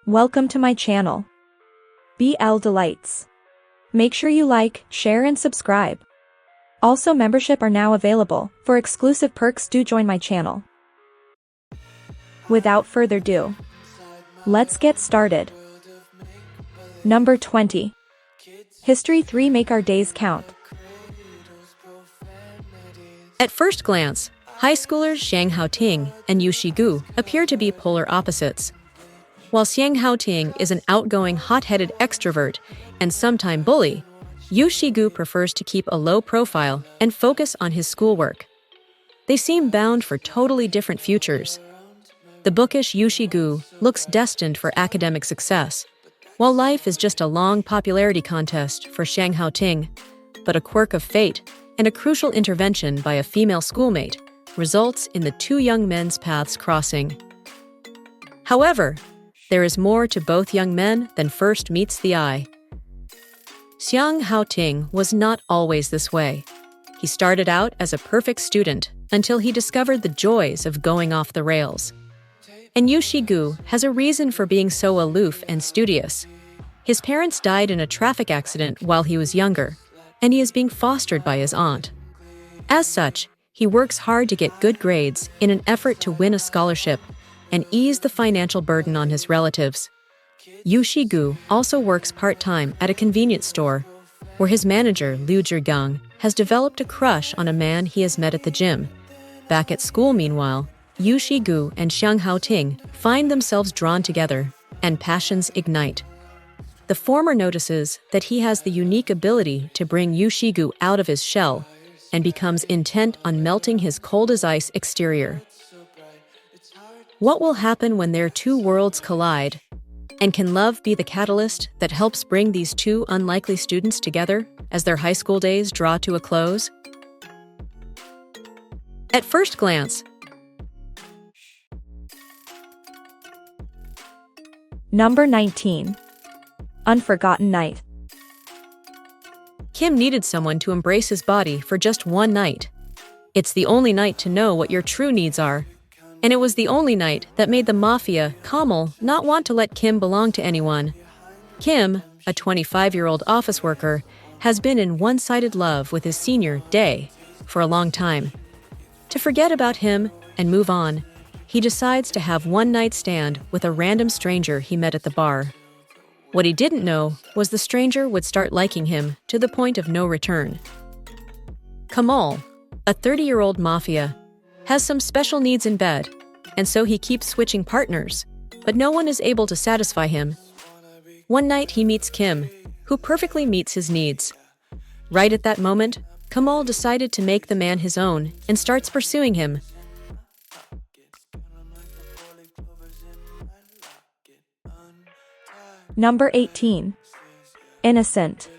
Welcome to my channel, BL Delights. Make sure you like, share and subscribe. Also, membership are now available. For exclusive perks, do join my channel. Without further ado, let's get started. Number 20. History 3 Make Our Days Count. At first glance, high schoolers Xiang Haoting and Yu Shigu appear to be polar opposites. While Xiang Haoting is an outgoing, hot-headed extrovert and sometime bully, Yu Shigu prefers to keep a low profile and focus on his schoolwork. They seem bound for totally different futures. The bookish Yu Shigu looks destined for academic success, while life is just a long popularity contest for Xiang Haoting. But a quirk of fate and a crucial intervention by a female schoolmate results in the two young men's paths crossing. However, there is more to both young men than first meets the eye. Xiang Haoting was not always this way. He started out as a perfect student until he discovered the joys of going off the rails. And Yu Shigu has a reason for being so aloof and studious. His parents died in a traffic accident while he was younger, and he is being fostered by his aunt. As such, he works hard to get good grades in an effort to win a scholarship and ease the financial burden on his relatives. Yu Shigu also works part-time at a convenience store, where his manager, Liu Zhigang, has developed a crush on a man he has met at the gym. Back at school, meanwhile, Yu Shigu and Xiang Haoting find themselves drawn together, and passions ignite. The former notices that he has the unique ability to bring Yu Shigu out of his shell and becomes intent on melting his cold-as-ice exterior. What will happen when their two worlds collide? And can love be the catalyst that helps bring these two unlikely students together as their high school days draw to a close? At first glance. Number 19. Unforgotten Night. Kim needed someone to embrace his body for just one night. It's the only night to know what your true needs are. And it was the only night that made the mafia, Kamal, not want to let Kim belong to anyone. Kim, a 25-year-old office worker, has been in one-sided love with his senior, Dae, for a long time. To forget about him and move on, he decides to have one-night stand with a random stranger he met at the bar. What he didn't know was the stranger would start liking him to the point of no return. Kamal, a 30-year-old mafia, has some special needs in bed, and so he keeps switching partners, but no one is able to satisfy him. One night he meets Kim, who perfectly meets his needs. Right at that moment, Kamal decided to make the man his own and starts pursuing him. Number 18. Innocent.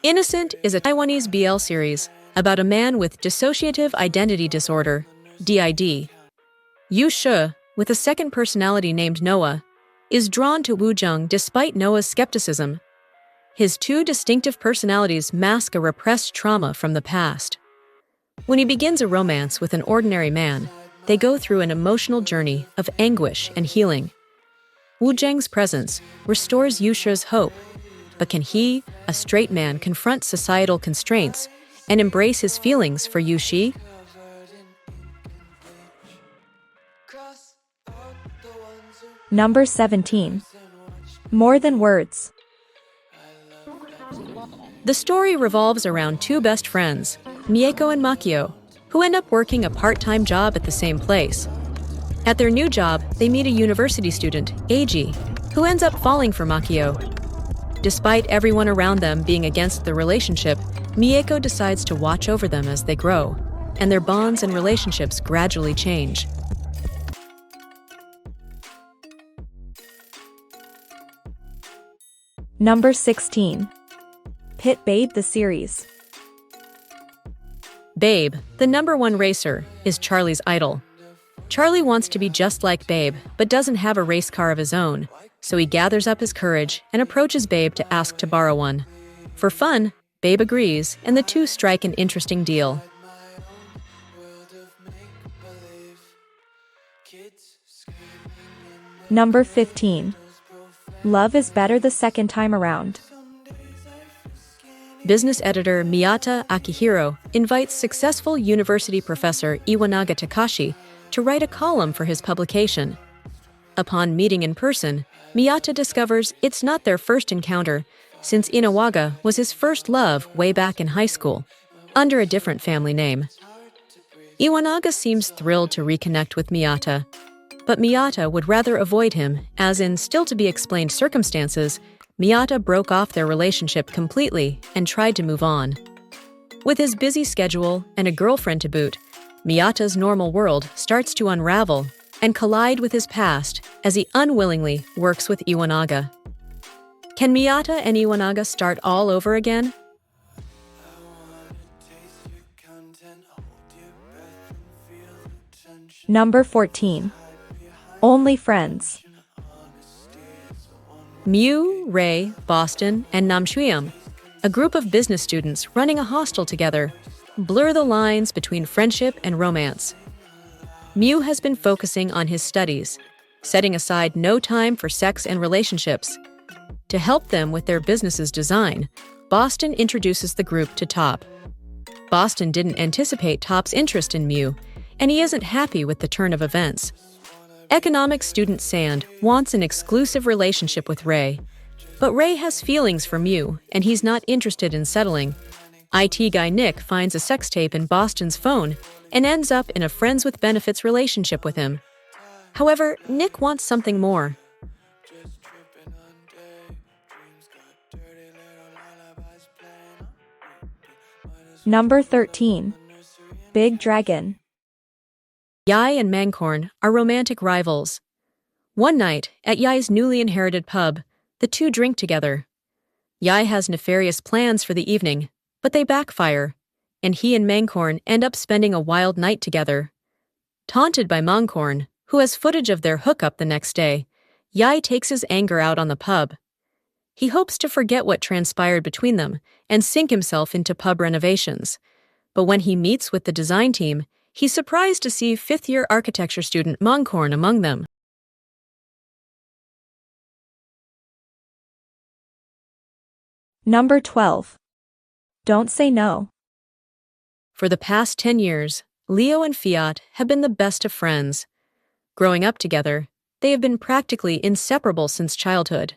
Innocent is a Taiwanese BL series about a man with dissociative identity disorder, DID. Yu Shi, with a second personality named Noah, is drawn to Wu Zheng despite Noah's skepticism. His two distinctive personalities mask a repressed trauma from the past. When he begins a romance with an ordinary man, they go through an emotional journey of anguish and healing. Wu Zheng's presence restores Yu Shi's hope, but can he, a straight man, confront societal constraints and embrace his feelings for Yu Shi? Number 17. More Than Words. The story revolves around two best friends, Mieko and Makio, who end up working a part-time job at the same place. At their new job, they meet a university student, Eiji, who ends up falling for Makio. Despite everyone around them being against the relationship, Mieko decides to watch over them as they grow, and their bonds and relationships gradually change. Number 16. Pit Babe the series. Babe, the #1 racer, is Charlie's idol. Charlie wants to be just like Babe, but doesn't have a race car of his own, so he gathers up his courage and approaches Babe to ask to borrow one. For fun, Babe agrees, and the two strike an interesting deal. Number 15. Love is better the second time around. Business editor Miyata Akihiro invites successful university professor Iwanaga Takashi to write a column for his publication. Upon meeting in person, Miyata discovers it's not their first encounter, since Iwanaga was his first love way back in high school, under a different family name. Iwanaga seems thrilled to reconnect with Miyata, but Miyata would rather avoid him, as in still-to-be-explained circumstances, Miyata broke off their relationship completely and tried to move on. With his busy schedule and a girlfriend to boot, Miyata's normal world starts to unravel and collide with his past as he unwillingly works with Iwanaga. Can Miyata and Iwanaga start all over again? Number 14. Only friends. Mew, Ray, Boston, and Namshuam, a group of business students running a hostel together, blur the lines between friendship and romance. Mew has been focusing on his studies, setting aside no time for sex and relationships. To help them with their business's design, Boston introduces the group to Top. Boston didn't anticipate Top's interest in Mew, and he isn't happy with the turn of events. Economics student Sand wants an exclusive relationship with Ray, but Ray has feelings for Mew, and he's not interested in settling. IT guy Nick finds a sex tape in Boston's phone and ends up in a friends with benefits relationship with him. However, Nick wants something more. Number 13. Big Dragon. Yai and Mangkorn are romantic rivals. One night, at Yai's newly inherited pub, the two drink together. Yai has nefarious plans for the evening, but they backfire, and he and Mangkorn end up spending a wild night together. Taunted by Mangkorn, who has footage of their hookup the next day, Yai takes his anger out on the pub. He hopes to forget what transpired between them and sink himself into pub renovations. But when he meets with the design team, he's surprised to see fifth-year architecture student Mangkorn among them. Number 12. Don't Say No. For the past 10 years, Leo and Fiat have been the best of friends. Growing up together, they have been practically inseparable since childhood.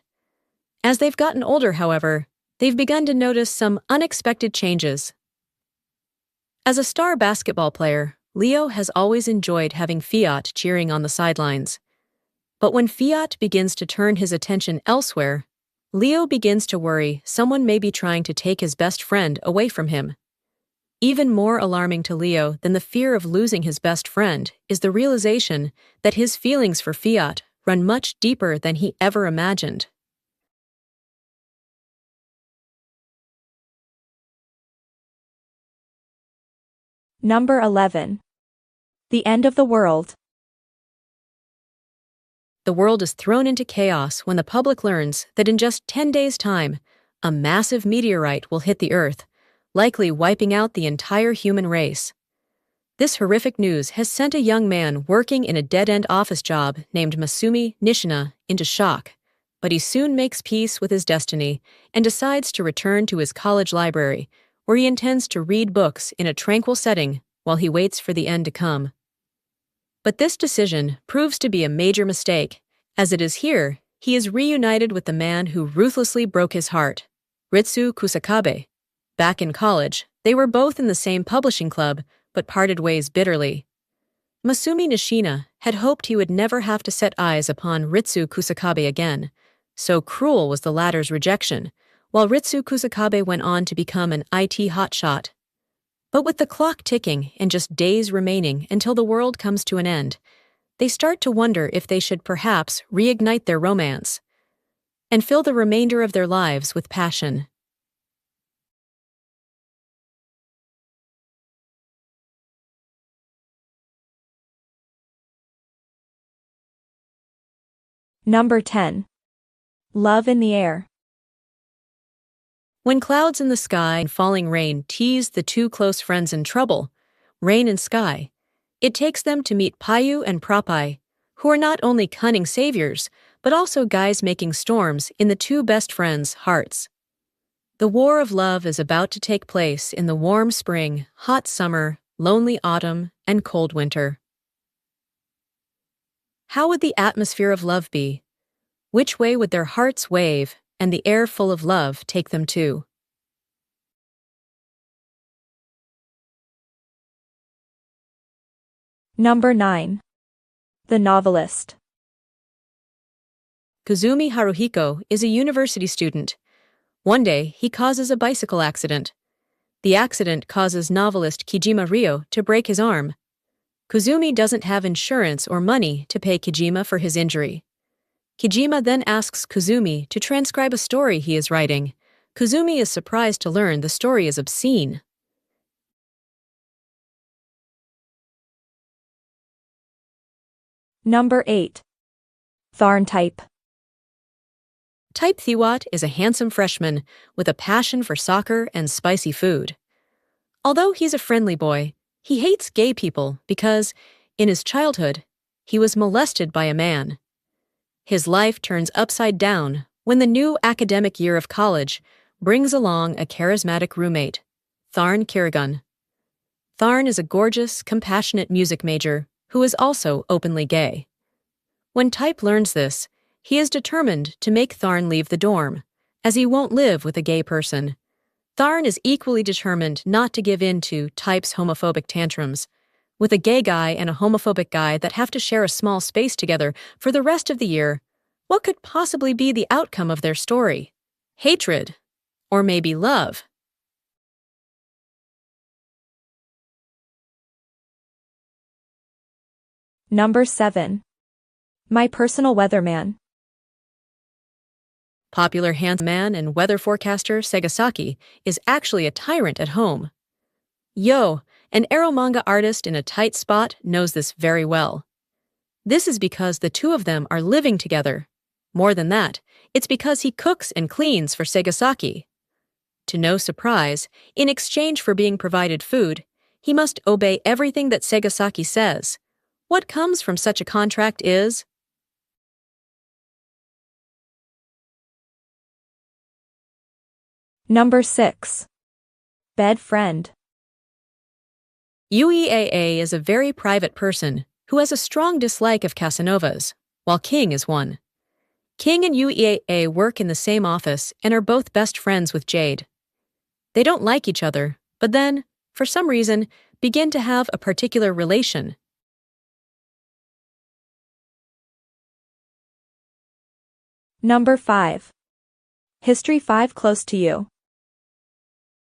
As they've gotten older, however, they've begun to notice some unexpected changes. As a star basketball player, Leo has always enjoyed having Fiat cheering on the sidelines. But when Fiat begins to turn his attention elsewhere, Leo begins to worry someone may be trying to take his best friend away from him. Even more alarming to Leo than the fear of losing his best friend is the realization that his feelings for Fiat run much deeper than he ever imagined. Number 11. The End of the World. The world is thrown into chaos when the public learns that in just 10 days' time, a massive meteorite will hit the Earth, likely wiping out the entire human race. This horrific news has sent a young man working in a dead-end office job named Masumi Nishina into shock, but he soon makes peace with his destiny and decides to return to his college library, where he intends to read books in a tranquil setting while he waits for the end to come. But this decision proves to be a major mistake. As it is here, he is reunited with the man who ruthlessly broke his heart, Ritsu Kusakabe. Back in college, they were both in the same publishing club, but parted ways bitterly. Masumi Nishina had hoped he would never have to set eyes upon Ritsu Kusakabe again. So cruel was the latter's rejection, while Ritsu Kusakabe went on to become an IT hotshot. But with the clock ticking and just days remaining until the world comes to an end, they start to wonder if they should perhaps reignite their romance and fill the remainder of their lives with passion. Number 10. Love in the Air. When clouds in the sky and falling rain tease the two close friends in trouble, Rain and Sky, it takes them to meet Payu and Prapai, who are not only cunning saviors, but also guys making storms in the two best friends' hearts. The war of love is about to take place in the warm spring, hot summer, lonely autumn, and cold winter. How would the atmosphere of love be? Which way would their hearts wave and the air full of love take them to? Number 9. The Novelist. Kazumi Haruhiko is a university student. One day, he causes a bicycle accident. The accident causes novelist Kijima Ryo to break his arm. Kazumi doesn't have insurance or money to pay Kijima for his injury. Kijima then asks Kazumi to transcribe a story he is writing. Kazumi is surprised to learn the story is obscene. Number 8. Thorn type. Type Thiwat is a handsome freshman with a passion for soccer and spicy food. Although he's a friendly boy, he hates gay people because, in his childhood, he was molested by a man. His life turns upside down when the new academic year of college brings along a charismatic roommate, Thorn Kirigun. Thorn is a gorgeous, compassionate music major who is also openly gay. When Type learns this, he is determined to make Thorn leave the dorm, as he won't live with a gay person. Thorn is equally determined not to give in to Type's homophobic tantrums. With a gay guy and a homophobic guy that have to share a small space together for the rest of the year, what could possibly be the outcome of their story? Hatred? Or maybe love? Number 7. My Personal Weatherman. Popular handsome man and weather forecaster Segasaki is actually a tyrant at home. Yo, an ero manga artist in a tight spot, knows this very well. This is because the two of them are living together. More than that, it's because he cooks and cleans for Segasaki. To no surprise, in exchange for being provided food, he must obey everything that Segasaki says. What comes from such a contract is... Number 6. Bed friend. Ueaa is a very private person who has a strong dislike of Casanovas, while King is one. King and Ueaa work in the same office and are both best friends with Jade. They don't like each other, but then, for some reason, begin to have a particular relation. Number 5. History 5 close to you.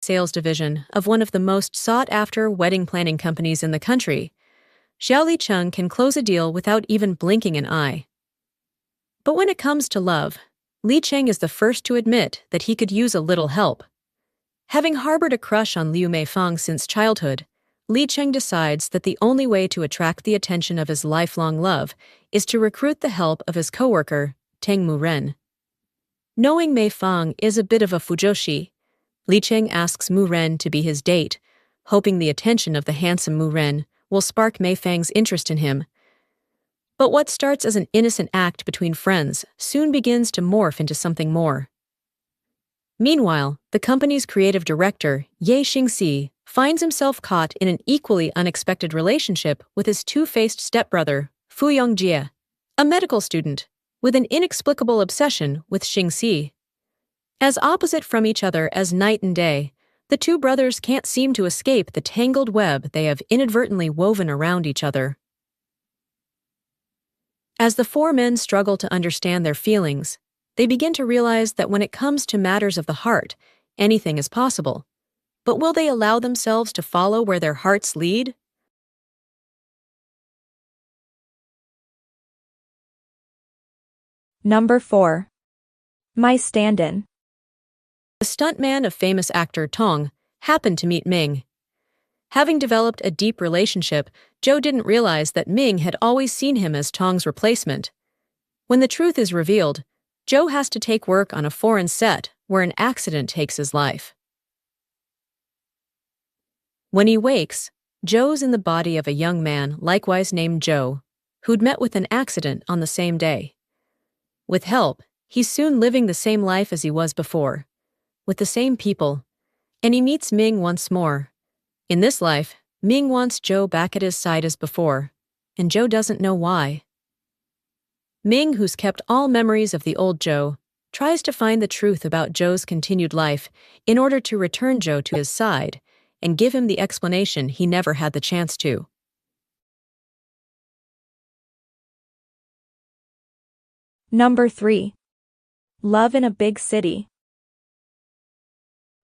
Sales division of one of the most sought-after wedding planning companies in the country, Xiao Licheng can close a deal without even blinking an eye. But when it comes to love, Li Cheng is the first to admit that he could use a little help. Having harbored a crush on Liu Meifeng since childhood, Li Cheng decides that the only way to attract the attention of his lifelong love is to recruit the help of his coworker, Teng Muren. Knowing Meifeng is a bit of a fujoshi, Li Cheng asks Muren to be his date, hoping the attention of the handsome Muren will spark Meifeng's interest in him. But what starts as an innocent act between friends soon begins to morph into something more. Meanwhile, the company's creative director, Ye Xingxi, finds himself caught in an equally unexpected relationship with his two-faced stepbrother, Fu Yongjie, a medical student, with an inexplicable obsession with Xingxi. As opposite from each other as night and day, the two brothers can't seem to escape the tangled web they have inadvertently woven around each other. As the four men struggle to understand their feelings, they begin to realize that when it comes to matters of the heart, anything is possible. But will they allow themselves to follow where their hearts lead? Number 4. My Standin. The stuntman of famous actor Tong happened to meet Ming. Having developed a deep relationship, Joe didn't realize that Ming had always seen him as Tong's replacement. When the truth is revealed, Joe has to take work on a foreign set where an accident takes his life. When he wakes, Joe's in the body of a young man likewise named Joe, who'd met with an accident on the same day. With help, he's soon living the same life as he was before, with the same people, and he meets Ming once more. In this life, Ming wants Joe back at his side as before, and Joe doesn't know why. Ming, who's kept all memories of the old Joe, tries to find the truth about Joe's continued life in order to return Joe to his side and give him the explanation he never had the chance to. Number 3. Love in a Big City.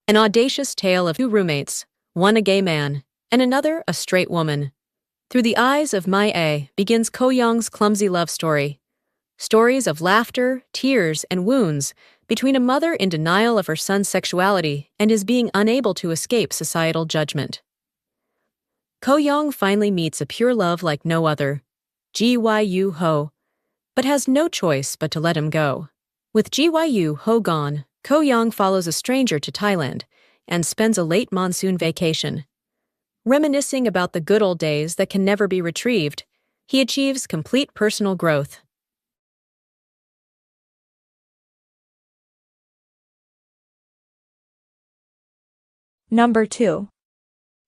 An audacious tale of two roommates, one a gay man, and another a straight woman. Through the eyes of Mai A begins Ko Young's clumsy love story. Stories of laughter, tears, and wounds between a mother in denial of her son's sexuality and his being unable to escape societal judgment. Ko Young finally meets a pure love like no other, Gyu Ho, but has no choice but to let him go. With Gyu Ho gone, Ko Young follows a stranger to Thailand and spends a late monsoon vacation. Reminiscing about the good old days that can never be retrieved, he achieves complete personal growth. Number 2.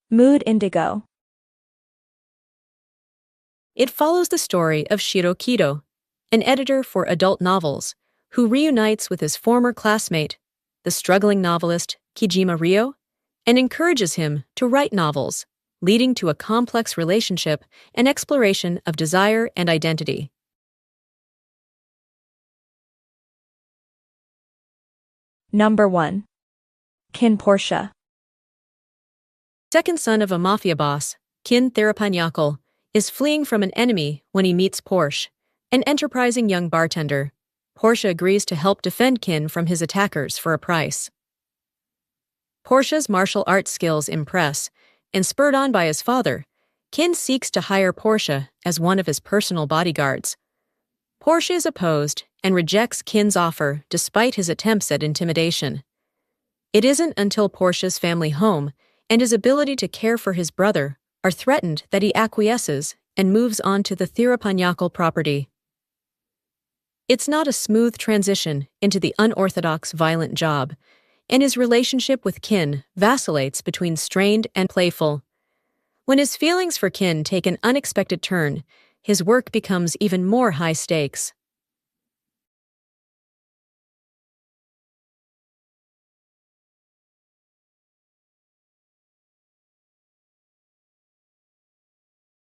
Mood Indigo. It follows the story of Shiro Kido, an editor for adult novels, who reunites with his former classmate, the struggling novelist Kijima Ryo, and encourages him to write novels, leading to a complex relationship and exploration of desire and identity. Number 1. Kin Porsche. Second son of a mafia boss, Kin Therapanyakal, is fleeing from an enemy when he meets Porsche, an enterprising young bartender. Porsche agrees to help defend Kin from his attackers for a price. Porsche's martial arts skills impress, and spurred on by his father, Kin seeks to hire Porsche as one of his personal bodyguards. Porsche is opposed and rejects Kin's offer despite his attempts at intimidation. It isn't until Porsche's family home and his ability to care for his brother are threatened that he acquiesces and moves on to the Thirupanyakal property. It's not a smooth transition into the unorthodox violent job, and his relationship with Kin vacillates between strained and playful. When his feelings for Kin take an unexpected turn, his work becomes even more high stakes.